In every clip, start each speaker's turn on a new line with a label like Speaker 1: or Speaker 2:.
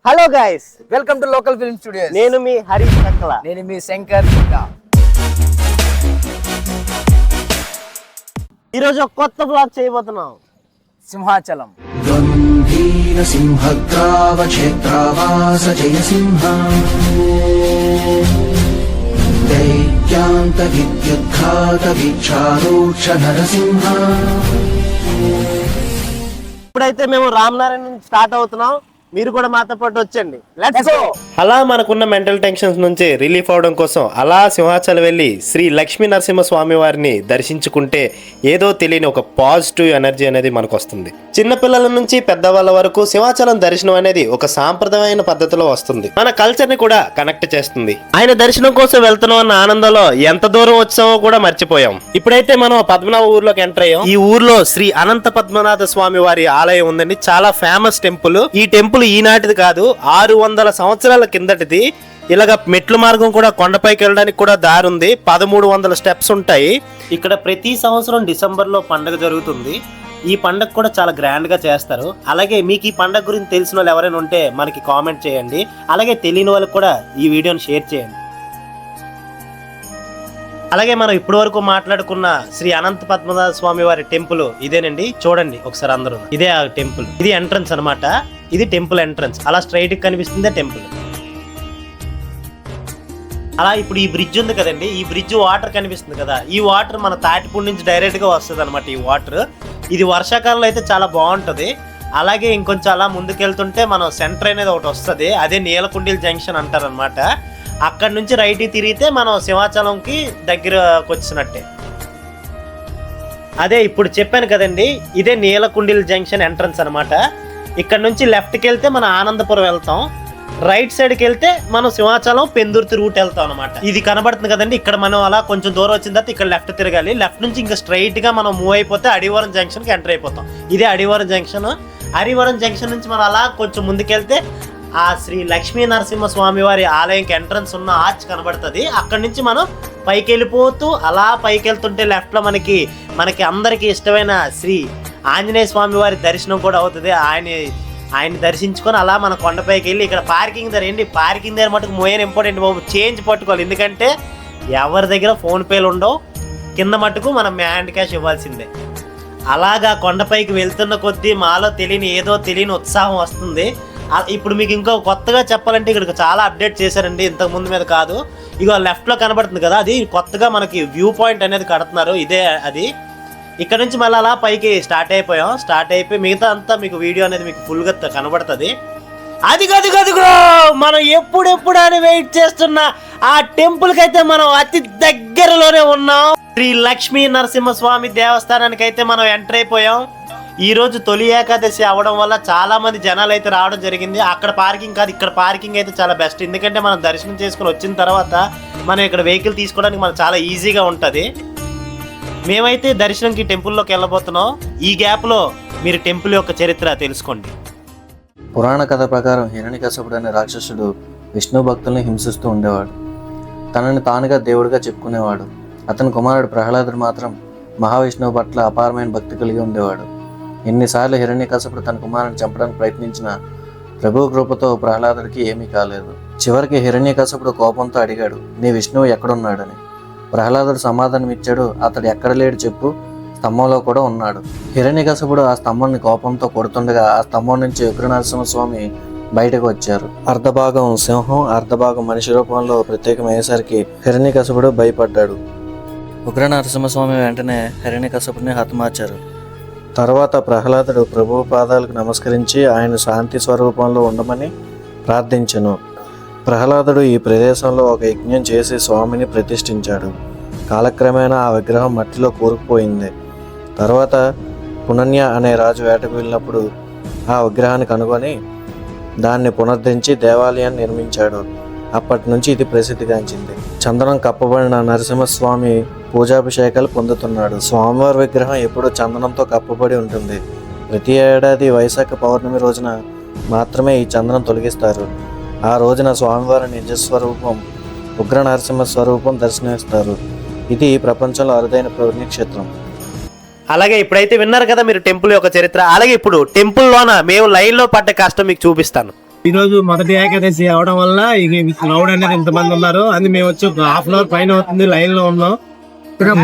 Speaker 1: Hello guys,
Speaker 2: welcome to local film studios.
Speaker 1: నేను మీ హరీష్ చక్కల.
Speaker 2: నేను మీ శంకర్.
Speaker 1: ఈరోజు ఒక కొత్త బ్లాగ్ చేయబోతున్నాం.
Speaker 2: సింహాచలం.
Speaker 3: గంభీర సింహగ్రావ క్షేత్రావాస జయ సింహ దైత్యాంత విద్యుద్ఘాత వీక్షారూక్ష నరసింహ.
Speaker 1: ఇప్పుడైతే మేము రామనారాయణ నుంచి స్టార్ట్ అవుతున్నాం. మీరు కూడా మాతో పాటు వచ్చండి. Let's go.
Speaker 4: అలా మనకున్న మెంటల్ టెన్షన్స్ నుంచి రిలీఫ్ అవడం కోసం అలా సింహాచలం వెళ్ళి శ్రీ లక్ష్మీ నరసింహ స్వామి వారిని దర్శించుకుంటే ఏదో తెలియని ఒక పాజిటివ్ ఎనర్జీ అనేది మనకు వస్తుంది. చిన్నపిల్లల నుంచి పెద్దవాళ్ళ వరకు సింహాచలం దర్శనం అనేది ఒక సాంప్రదాయమైన పద్ధతిలో వస్తుంది. మన కల్చర్ ని కూడా కనెక్ట్ చేస్తుంది. ఆయన దర్శనం కోసం వెళ్తున్నాం అన్న ఆనందంలో ఎంత దూరం వచ్చామో కూడా మర్చిపోయాం. ఇప్పుడైతే మనం పద్మనాభ ఊర్లోకి ఎంటర్ అయ్యాం. ఈ ఊర్లో శ్రీ అనంత పద్మనాభ స్వామి వారి ఆలయం ఉందండి. చాలా ఫేమస్ టెంపుల్. ఈ టెంపుల్ ఈనాటిది కాదు, 600 సంవత్సరాల కిందటిది. ఇలాగ మెట్ల మార్గం కూడా కొండపైకి వెళ్ళడానికి కూడా దారి ఉంది. 1300 స్టెప్స్ ఉంటాయి. ఇక్కడ ప్రతి సంవత్సరం డిసెంబర్ లో పండుగ జరుగుతుంది. ఈ పండుగ కూడా చాలా గ్రాండ్ గా చేస్తారు. అలాగే మీకు ఈ పండుగ గురించి తెలిసిన వాళ్ళు ఎవరైనా ఉంటే మనకి కామెంట్ చేయండి. అలాగే తెలియని వాళ్ళకి కూడా ఈ వీడియోని షేర్ చేయండి. అలాగే మనం ఇప్పటి వరకు మాట్లాడుకున్న శ్రీ అనంత పద్మనాభ స్వామి వారి టెంపుల్ ఇదేనండి. చూడండి ఒకసారి అందరూ. ఇదే ఆ టెంపుల్. ఇది ఎంట్రన్స్ అన్నమాట. ఇది టెంపుల్ ఎంట్రన్స్. అలా స్ట్రైట్ కనిపిస్తుంది టెంపుల్. అలా ఇప్పుడు ఈ బ్రిడ్జ్ ఉంది కదండి, ఈ బ్రిడ్జ్ వాటర్ కనిపిస్తుంది కదా, ఈ వాటర్ మన తాటిపూడి నుంచి డైరెక్ట్ గా వస్తుంది అనమాట. ఈ వాటర్ ఇది వర్షాకాలంలో అయితే చాలా బాగుంటది. అలాగే ఇంకొంచెం అలా ముందుకెళ్తుంటే మనం సెంటర్ అనేది ఒకటి వస్తుంది. అదే నీలకుండీల జంక్షన్ అంటారు అనమాట. అక్కడ నుంచి రైట్ తిరిగితే మనం సింహాచలంకి దగ్గరకు వచ్చినట్టే. అదే ఇప్పుడు చెప్పాను కదండి, ఇదే నీలకుండీల జంక్షన్ ఎంట్రన్స్ అనమాట. ఇక్కడ నుంచి లెఫ్ట్కి వెళ్తే మనం ఆనందపురం వెళ్తాం. రైట్ సైడ్కి వెళ్తే మనం సింహాచలం పెందుర్తి రూట్ వెళ్తాం అనమాట. ఇది కనబడుతుంది కదండి, ఇక్కడ మనం అలా కొంచెం దూరం వచ్చిన తర్వాత ఇక్కడ లెఫ్ట్ తిరగాలి. లెఫ్ట్ నుంచి ఇంకా స్ట్రైట్ గా మనం మూవ్ అయిపోతే అడివరం జంక్షన్ కి ఎంటర్ అయిపోతాం. ఇదే అడివరం జంక్షన్. అడివరం జంక్షన్ నుంచి మనం అలా కొంచెం ముందుకెళ్తే ఆ శ్రీ లక్ష్మీ నరసింహ స్వామి వారి ఆలయంకి ఎంట్రన్స్ ఉన్న ఆర్చ్ కనబడుతుంది. అక్కడ నుంచి మనం పైకి వెళ్ళిపోతూ అలా పైకి వెళ్తుంటే లెఫ్ట్ లో మనకి అందరికి ఇష్టమైన శ్రీ ఆంజనేయ స్వామి వారి దర్శనం కూడా అవుతుంది. ఆయన దర్శించుకొని అలా మన కొండపైకి వెళ్ళి ఇక్కడ పార్కింగ్ దగ్గర ఏంటి, పార్కింగ్ దగ్గర మటుకు మోయన్ ఇంపార్టెంట్ బాబు, చేంజ్ పట్టుకోవాలి. ఎందుకంటే ఎవరి దగ్గర ఫోన్ పేలు ఉండవు. కింద మటుకు మనం హ్యాండ్ క్యాష్ ఇవ్వాల్సిందే. అలాగా కొండపైకి వెళ్తున్న కొద్దీ మాలో తెలియని ఉత్సాహం వస్తుంది. ఇప్పుడు మీకు ఇంకో కొత్తగా చెప్పాలంటే ఇక్కడ చాలా అప్డేట్ చేశారండి, ఇంతకు ముందు మీద కాదు. ఇగో లెఫ్ట్ లో కనబడుతుంది కదా, అది కొత్తగా మనకి వ్యూ పాయింట్ అనేది కడుతున్నారు. ఇదే అది. ఇక్కడ నుంచి మళ్ళీ అలా పైకి స్టార్ట్ అయిపోయి మిగతా అంతా మీకు వీడియో అనేది మీకు ఫుల్ గా కనబడుతుంది. అది మనం ఎప్పుడు అని వెయిట్ చేస్తున్న ఆ టెంపుల్ కి అయితే మనం అతి దగ్గరలోనే ఉన్నాం. శ్రీ లక్ష్మీ నరసింహస్వామి దేవస్థానానికి అయితే మనం ఎంటర్ అయిపోయాం. ఈ రోజు తొలి ఏకాదశి అవడం వల్ల చాలా మంది జనాలు అయితే రావడం జరిగింది. అక్కడ పార్కింగ్ కాదు, ఇక్కడ పార్కింగ్ అయితే చాలా బెస్ట్. ఎందుకంటే మనం దర్శనం చేసుకుని వచ్చిన తర్వాత మనం ఇక్కడ వెహికల్ తీసుకోవడానికి మనకు చాలా ఈజీగా ఉంటుంది. మేమైతే దర్శనంకి టెంపుల్లోకి వెళ్ళబోతున్నాం. ఈ గ్యాప్లో మీరు టెంపుల్ యొక్క చరిత్ర తెలుసుకోండి.
Speaker 5: పురాణ కథ ప్రకారం హిరణ్యకశపుడు అనే రాక్షసుడు విష్ణు భక్తుల్ని హింసిస్తూ ఉండేవాడు. తనని తానుగా దేవుడిగా చెప్పుకునేవాడు. అతని కుమారుడు ప్రహ్లాదుడు మాత్రం మహావిష్ణువు పట్ల అపారమైన భక్తి కలిగి ఉండేవాడు. ఎన్నిసార్లు హిరణ్యకశపుడు తన కుమారుని చంపడానికి ప్రయత్నించిన ప్రభు కృపతో ప్రహ్లాదుడికి ఏమీ కాలేదు. చివరికి హిరణ్యకశపుడు కోపంతో అడిగాడు, నీ విష్ణువు ఎక్కడున్నాడని. ప్రహ్లాదుడు సమాధానం ఇచ్చాడు, అతడు ఎక్కడ లేడు చెప్పు, స్తంభంలో కూడా ఉన్నాడు. హిరణ్యకశపుడు ఆ స్తంభాన్ని కోపంతో కొడుతుండగా ఆ స్తంభం నుంచి ఉగ్రనరసింహస్వామి బయటకు వచ్చారు. అర్ధభాగం సింహం, అర్ధభాగం మనిషి రూపంలో ప్రత్యేకమయ్యేసరికి హిరణ్యకశపుడు భయపడ్డాడు. ఉగ్రనరసింహస్వామి వెంటనే హిరణ్యకశపుడిని హతమార్చారు. తర్వాత ప్రహ్లాదుడు ప్రభువు పాదాలకు నమస్కరించి ఆయన శాంతి స్వరూపంలో ఉండమని ప్రార్థించెను. ప్రహ్లాదుడు ఈ ప్రదేశంలో ఒక యజ్ఞం చేసి స్వామిని ప్రతిష్ఠించాడు. కాలక్రమేణా ఆ విగ్రహం మట్టిలో కూరుకుపోయింది. తర్వాత పునన్య అనే రాజు వేటకు వెళ్ళినప్పుడు ఆ విగ్రహాన్ని కనుగొని దాన్ని పునరుద్ధరించి దేవాలయాన్ని నిర్మించాడు. అప్పటి నుంచి ఇది ప్రసిద్ధిగాంచింది. చందనం కప్పబడిన నరసింహస్వామి పూజాభిషేకాలు పొందుతున్నాడు. స్వామివారి విగ్రహం ఎప్పుడూ చందనంతో కప్పబడి ఉంటుంది. ప్రతి ఏడాది వైశాఖ పౌర్ణమి రోజున మాత్రమే ఈ చందనం తొలగిస్తారు. ఆ రోజున స్వామివారి నిజస్వరూపం ఉగ్ర నరసింహ స్వరూపం దర్శనమిస్తారు. ఇది ప్రపంచంలో అరుదైన పుణ్యక్షేత్రం.
Speaker 4: అలాగే ఇప్పుడైతే విన్నారు కదా మీరు టెంపుల్ యొక్క చరిత్ర. అలాగే ఇప్పుడు టెంపుల్లోన మేము లైన్లో పడ్డ కష్టం మీకు చూపిస్తాను.
Speaker 1: ఈరోజు మొదటి ఏకాదశి అవడం వల్ల క్రౌడ్ అనేది ఇంతమంది ఉన్నారు. అది మేము వచ్చి ఒక హాఫ్ అన్ అవర్ పైన అవుతుంది లైన్ లో ఉన్నాం.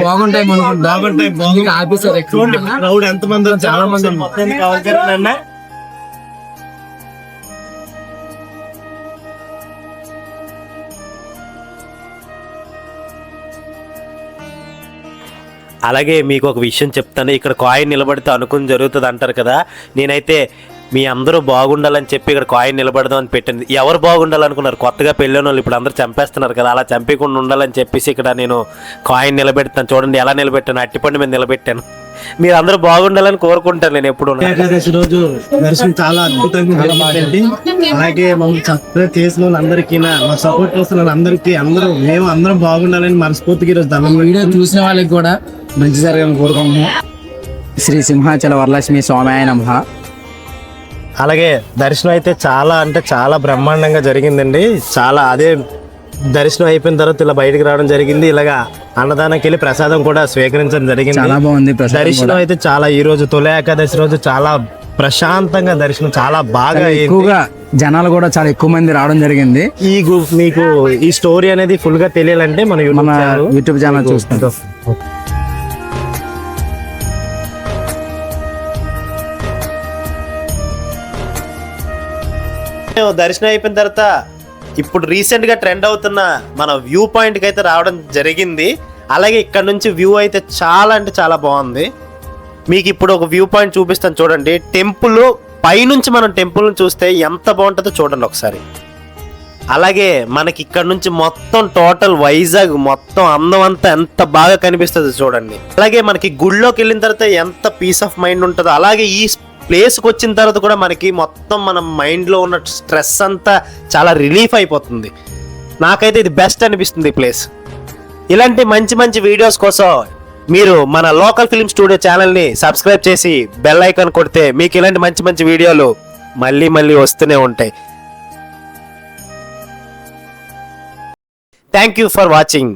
Speaker 2: బాగుంటాయి
Speaker 1: క్రౌడ్ ఎంత మంది, చాలా మంది మొత్తం కావాలి.
Speaker 4: అలాగే మీకు ఒక విషయం చెప్తాను, ఇక్కడ కాయిన్ నిలబడితే అనుకుని జరుగుతుంది అంటారు కదా. నేనైతే మీ అందరూ బాగుండాలని చెప్పి ఇక్కడ కాయిన్ నిలబడదాం అని పెట్టింది. ఎవరు బాగుండాలనుకున్నారు? కొత్తగా పెళ్ళిన వాళ్ళు ఇప్పుడు అందరూ చంపేస్తున్నారు కదా, అలా చంపకుండా ఉండాలని చెప్పేసి ఇక్కడ నేను కాయిన్ నిలబెడతాను. చూడండి ఎలా నిలబెట్టాను, అట్టిపండు మీద నిలబెట్టాను. మీరు అందరూ బాగుండాలని కోరుకుంటాను నేను ఎప్పుడు.
Speaker 1: ఏకాదశి రోజు దర్శనం చాలా అద్భుతంగా జరిగిందండి. అలాగే మమ్మల్ని సబ్స్క్రైబ్ చేసిన వాళ్ళందరికీ, మా సపోర్ట్ చేస్తున్న వాళ్ళందరికీ, మేము అందరం బాగుండాలని మనస్ఫూర్తిగా ఈరోజు దండం
Speaker 2: వీడియో చూసిన వాళ్ళకి కూడా మంచి జరగాలని కోరుకుంటున్నాం. శ్రీ సింహాచల వరలక్ష్మి స్వామి నమః.
Speaker 1: అలాగే దర్శనం అయితే చాలా అంటే చాలా బ్రహ్మాండంగా జరిగిందండి. చాలా అదే దర్శనం అయిపోయిన తర్వాత ఇలా బయటకు రావడం జరిగింది. ఇలాగా అన్నదానానికి వెళ్ళి ప్రసాదం కూడా స్వీకరించడం జరిగింది.
Speaker 2: చాలా బాగుంది
Speaker 1: దర్శనం అయితే చాలా. ఈ రోజు తొలి ఏకాదశి రోజు చాలా ప్రశాంతంగా దర్శనం చాలా బాగా
Speaker 2: ఎక్కువగా జనాలు కూడా చాలా ఎక్కువ మంది రావడం జరిగింది.
Speaker 1: మీకు ఈ స్టోరీ అనేది ఫుల్ గా తెలియాలంటే మన
Speaker 2: యూట్యూబ్ ఛానల్ చూస్తుంటాం.
Speaker 4: దర్శనం అయిపోయిన తర్వాత ఇప్పుడు రీసెంట్ గా ట్రెండ్ అవుతున్న మన వ్యూ పాయింట్ కి అయితే రావడం జరిగింది. అలాగే ఇక్కడ నుంచి వ్యూ అయితే చాలా అంటే చాలా బాగుంది. మీకు ఇప్పుడు ఒక వ్యూ పాయింట్ చూపిస్తాను చూడండి. టెంపుల్ పైనుంచి మనం టెంపుల్ చూస్తే ఎంత బాగుంటుందో చూడండి ఒకసారి. అలాగే మనకి ఇక్కడ నుంచి మొత్తం టోటల్ వైజాగ్ మొత్తం అందం అంతా ఎంత బాగా కనిపిస్తుంది చూడండి. అలాగే మనకి గుడిలోకి వెళ్ళిన తర్వాత ఎంత పీస్ ఆఫ్ మైండ్ ఉంటుందో, అలాగే ఈ ప్లేస్కి వచ్చిన తర్వాత కూడా మనకి మొత్తం మన మైండ్లో ఉన్న స్ట్రెస్ అంతా చాలా రిలీఫ్ అయిపోతుంది. నాకైతే ఇది బెస్ట్ అనిపిస్తుంది ఈ ప్లేస్. ఇలాంటి మంచి మంచి వీడియోస్ కోసం మీరు మన లోకల్ ఫిల్మ్ స్టూడియో ఛానల్ని సబ్స్క్రైబ్ చేసి బెల్ ఐకాన్ కొడితే మీకు ఇలాంటి మంచి మంచి వీడియోలు మళ్ళీ మళ్ళీ వస్తూనే ఉంటాయి. Thank you for watching.